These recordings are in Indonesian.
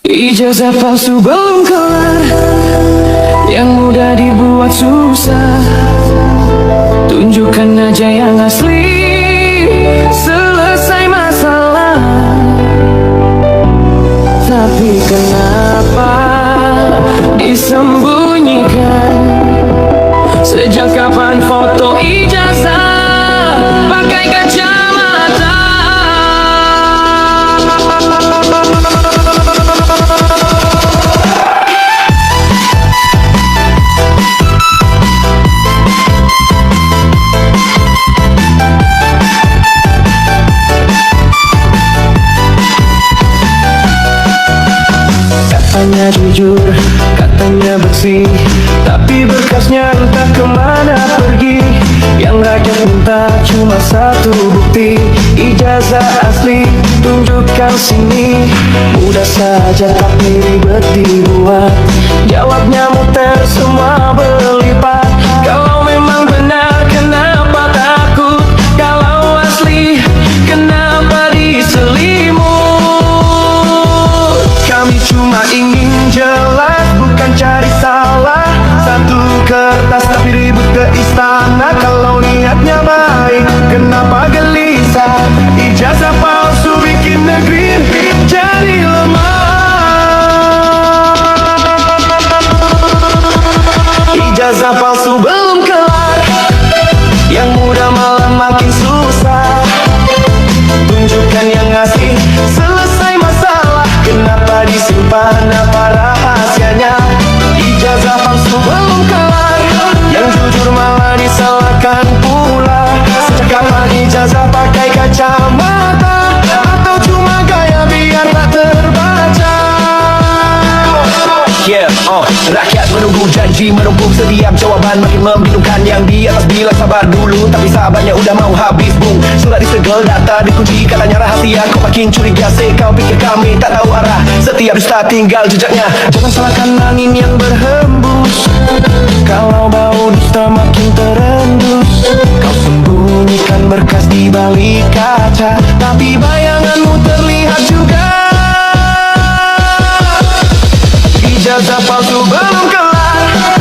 Ijazah palsu belum kelar, yang mudah dibuat susah. Tunjukkan aja yang asli, selesai masalah. Tapi kenapa disembunyikan? Sejak kapan foto ijazah pakai kacamata? Katanya jujur, katanya bersih, tapi berkasnya entah kemana pergi. Yang rakyat minta cuma satu bukti, ijazah asli, tunjukkan sini. Mudah saja tapi ribet dibuat, jawabnya muter semua berlipat. Kalau memang benar kenapa takut? Kalau asli kenapa diselimut? Kami cuma ingin jelas, bukan cari salah. Satu kertas tapi ribut ke istana. Kalau niatnya baik, kenapa gelisah? Ijazah palsu bikin negeri jadi lemah. Ijazah palsu belum kelar, yang mudah malah makin susah. Tunjukkan yang asli, selesai masalah. Kenapa disimpan, apa rahasianya? Ijazah palsu belum kelar, yang jujur malah disalahkan pula. Sejak kapan ijazah pakai kacamata? Atau cuma gaya biar tak terbaca? Rakyat menunggu janji, menumpuk setiap jawaban. Makin membingungkan yang di atas bilang sabar dulu, tapi sabarnya udah mau habis bung. Surat disegel, data dikunci, katanya rahasia. Kau makin curiga, kau pikir kami tak tahu arah. Setiap dusta tinggal jejaknya. Jangan salahkan angin yang berhembus, kalau bau dusta makin terendus. Kau sembunyikan berkas di balik kaca, tapi bayanganmu terlihat juga. Ijazah palsu belum kelar,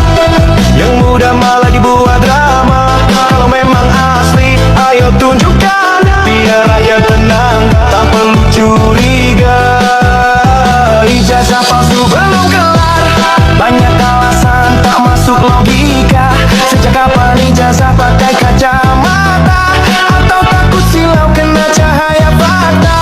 yang mudah malah dibuat drama. Kalau memang asli, ayo tunjukkan, biar rakyat tenang, tak perlu curiga. Ijazah palsu belum kelar, banyak alasan tak masuk logika. Sejak kapan ijazah pakai kacamata? Atau takut silau kena cahaya fakta?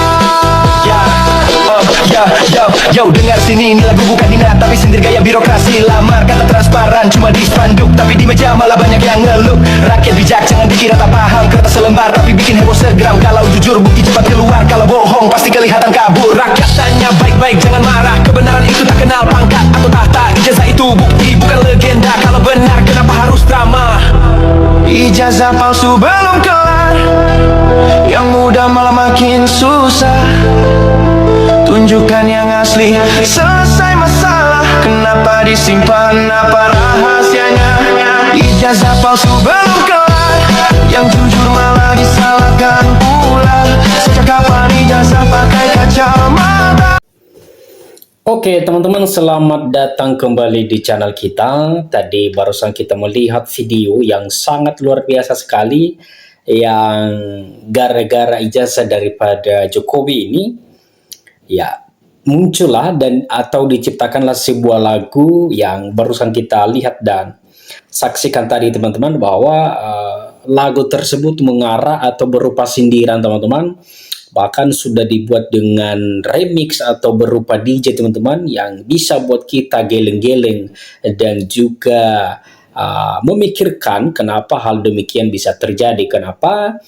Yo, dengar sini, ini lagu bukan dinat, tapi sindir gaya birokrasi. Lamar kata transparan, cuma di spanduk, tapi di meja malah banyak yang ngeluh. Rakyat bijak, jangan dikira tak paham. Kertas selembar, tapi bikin heboh segram. Kalau jujur, bukti cepat keluar. Kalau bohong, pasti kelihatan kabur. Rakyat tanya baik-baik, jangan marah. Kebenaran itu tak kenal pangkat atau tahta. Ijazah itu bukti, bukan legenda. Kalau benar, kenapa harus drama? Ijazah palsu belum kelar, yang mudah malah makin susah. Tunjukkan yang asli, selesai masalah. Kenapa disimpan, apa rahasianya? Ijazah palsu belum kelar, yang jujur malah disalahkan pula. Sejak kapan ijazah pakai kacamata? Oke teman-teman, selamat datang kembali di channel kita. Tadi barusan kita melihat video yang sangat luar biasa sekali, yang gara-gara ijazah daripada Jokowi ini, ya muncullah dan atau diciptakanlah sebuah lagu yang barusan kita lihat dan saksikan tadi teman-teman, bahwa lagu tersebut mengarah atau berupa sindiran teman-teman. Bahkan sudah dibuat dengan remix atau berupa DJ teman-teman, yang bisa buat kita geleng-geleng dan juga memikirkan kenapa hal demikian bisa terjadi. Kenapa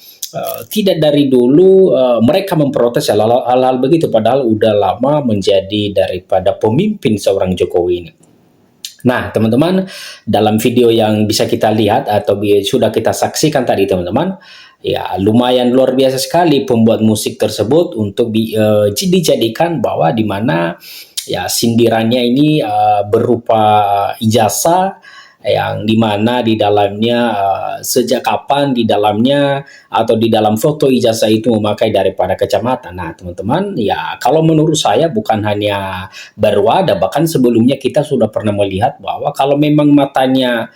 tidak dari dulu mereka memprotes hal-hal begitu, padahal udah lama menjadi daripada pemimpin seorang Jokowi ini. Nah teman-teman, dalam video yang bisa kita lihat atau sudah kita saksikan tadi teman-teman, ya lumayan luar biasa sekali pembuat musik tersebut untuk dijadikan bahwa dimana ya sindirannya ini berupa ijazah yang dimana di dalamnya sejak kapan di dalamnya atau di dalam foto ijazah itu memakai daripada kacamata. Nah, teman-teman, ya kalau menurut saya bukan hanya baru ada, bahkan sebelumnya kita sudah pernah melihat bahwa kalau memang matanya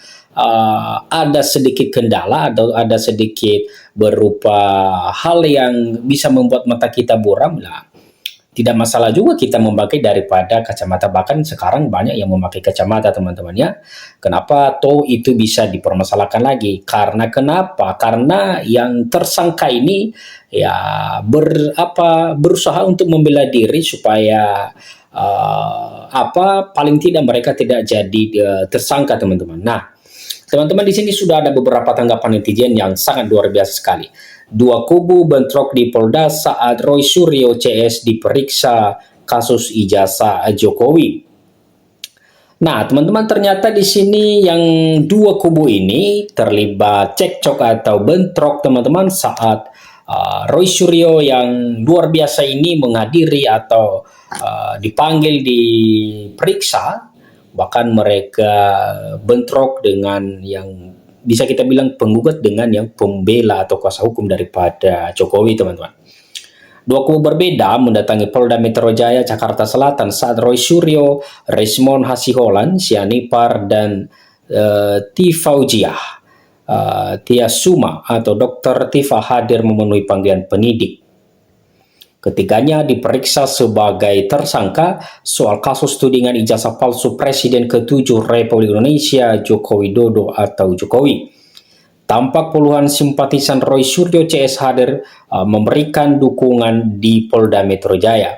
ada sedikit kendala atau ada sedikit berupa hal yang bisa membuat mata kita buram, lah tidak masalah juga kita memakai daripada kacamata. Bahkan sekarang banyak yang memakai kacamata, teman-teman ya. Kenapa toh itu bisa dipermasalahkan lagi? Karena kenapa? Karena yang tersangka ini ya berusaha untuk membela diri supaya paling tidak mereka tidak jadi tersangka, teman-teman. Nah, teman-teman, di sini sudah ada beberapa tanggapan netizen yang sangat luar biasa sekali. Dua kubu bentrok di Polda saat Roy Suryo CS diperiksa kasus ijazah Jokowi. Nah, teman-teman, ternyata di sini yang dua kubu ini terlibat cekcok atau bentrok, teman-teman, saat Roy Suryo yang luar biasa ini menghadiri atau dipanggil diperiksa. Bahkan mereka bentrok dengan yang bisa kita bilang penggugat dengan yang pembela atau kuasa hukum daripada Jokowi, teman-teman. Dua kubu berbeda mendatangi Polda Metro Jaya, Jakarta Selatan saat Roy Suryo, Rismon Hasiholan, Sianipar, dan Tiasuma atau Dr. Tifa hadir memenuhi panggilan penyidik. Ketiganya diperiksa sebagai tersangka soal kasus tudingan ijazah palsu Presiden ke-7 Republik Indonesia Joko Widodo atau Jokowi. Tampak puluhan simpatisan Roy Suryo CS hadir memberikan dukungan di Polda Metro Jaya.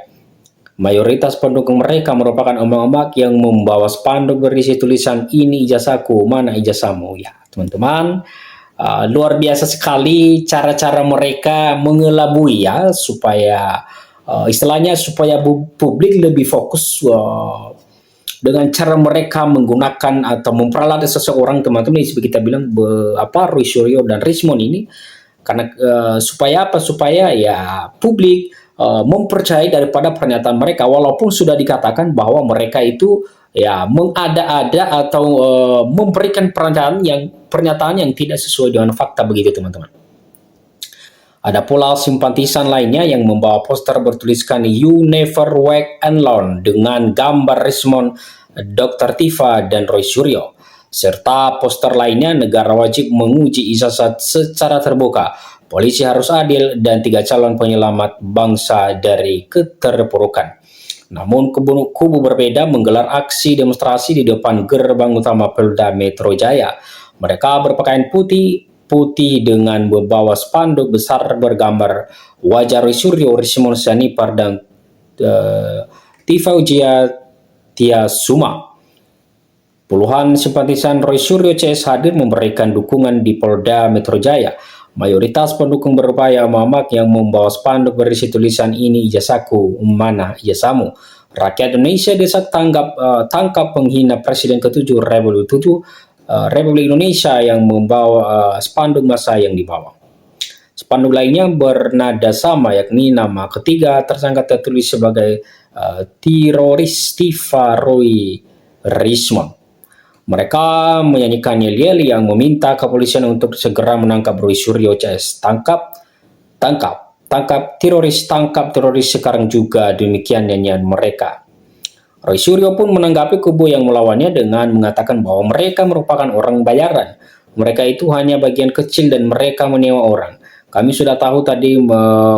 Mayoritas pendukung mereka merupakan emak-emak yang membawa spanduk berisi tulisan "Ini ijazahku, mana ijazahmu?" Ya, teman-teman, luar biasa sekali cara-cara mereka mengelabui ya, supaya istilahnya supaya publik lebih fokus dengan cara mereka menggunakan atau memperalat seseorang, teman-teman. Seperti kita bilang Roy Suryo dan Rismon ini, karena supaya apa? Supaya ya publik mempercayai daripada pernyataan mereka, walaupun sudah dikatakan bahwa mereka itu ya mengada-ada atau memberikan pernyataan yang tidak sesuai dengan fakta, begitu, teman-teman. Ada pula simpatisan lainnya yang membawa poster bertuliskan "You Never Walk Alone" dengan gambar Rismon, Dr. Tifa, dan Roy Suryo. Serta poster lainnya, negara wajib menguji ijazah secara terbuka, polisi harus adil, dan 3 calon penyelamat bangsa dari keterpurukan. Namun kubu berbeda menggelar aksi demonstrasi di depan gerbang utama Polda Metro Jaya. Mereka berpakaian putih dengan membawa spanduk besar bergambar wajah Roy Suryo, Rismon, Sianipar, dan Tiasuma. Puluhan simpatisan Roy Suryo CS hadir memberikan dukungan di Polda Metro Jaya. Mayoritas pendukung berupaya emak-emak yang membawa spanduk berisi tulisan "Ini ijazahku, mana ijazahmu?" Rakyat Indonesia desak tangkap penghina Presiden ke-7 Republik Indonesia yang membawa spanduk massa yang dibawa. Spanduk lainnya bernada sama, yakni nama ketiga tersangka tertulis sebagai teroris Tifa Roy Rismon. Mereka menyanyikan yel-yel yang meminta kepolisian untuk segera menangkap Roy Suryo CS. Tangkap teroris sekarang juga, demikian nyanyian mereka. Roy Suryo pun menanggapi kubu yang melawannya dengan mengatakan bahwa mereka merupakan orang bayaran. Mereka itu hanya bagian kecil dan mereka menyewa orang. Kami sudah tahu tadi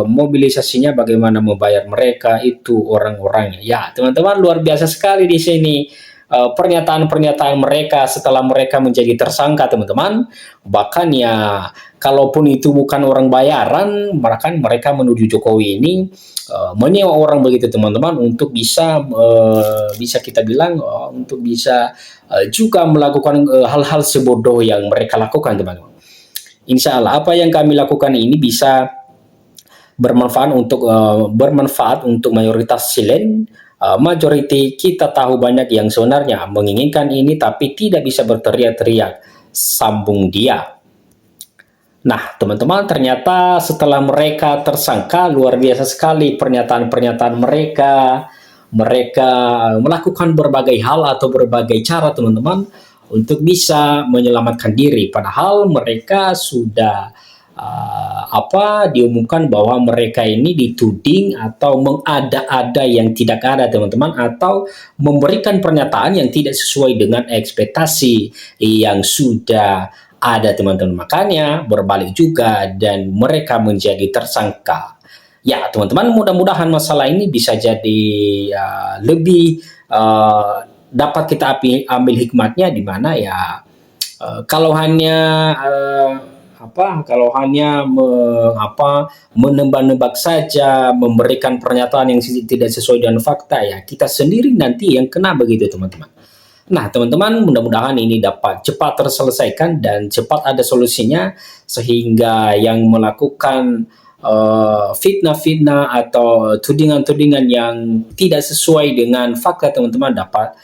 mobilisasinya bagaimana membayar mereka itu orang-orangnya. Ya, teman-teman, luar biasa sekali di sini pernyataan-pernyataan mereka setelah mereka menjadi tersangka, teman-teman. Bahkan ya, kalaupun itu bukan orang bayaran, bahkan mereka menuju Jokowi ini menyewa orang, begitu, teman-teman, untuk bisa kita bilang untuk bisa juga melakukan hal-hal sebodoh yang mereka lakukan, teman-teman. Insya Allah apa yang kami lakukan ini bisa bermanfaat untuk mayoritas silen. Majority kita tahu banyak yang sebenarnya menginginkan ini tapi tidak bisa berteriak-teriak, sambung dia. Nah, teman-teman, ternyata setelah mereka tersangka, luar biasa sekali pernyataan-pernyataan mereka melakukan berbagai hal atau berbagai cara, teman-teman, untuk bisa menyelamatkan diri. Padahal mereka sudah diumumkan bahwa mereka ini dituding atau mengada-ada yang tidak ada, teman-teman, atau memberikan pernyataan yang tidak sesuai dengan ekspektasi yang sudah ada, teman-teman. Makanya berbalik juga dan mereka menjadi tersangka. Ya, teman-teman, mudah-mudahan masalah ini bisa jadi lebih dapat kita ambil hikmatnya, di mana ya kalau hanya kalau hanya menebak-nebak saja, memberikan pernyataan yang tidak sesuai dengan fakta, ya kita sendiri nanti yang kena begitu, teman-teman. Nah, teman-teman, mudah-mudahan ini dapat cepat terselesaikan dan cepat ada solusinya, sehingga yang melakukan fitnah-fitnah atau tudingan-tudingan yang tidak sesuai dengan fakta, teman-teman, dapat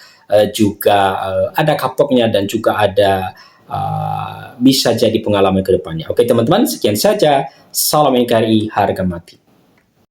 juga ada kapoknya dan juga ada bisa jadi pengalaman ke depannya. Oke, teman-teman, sekian saja. Salam NKRI, harga mati.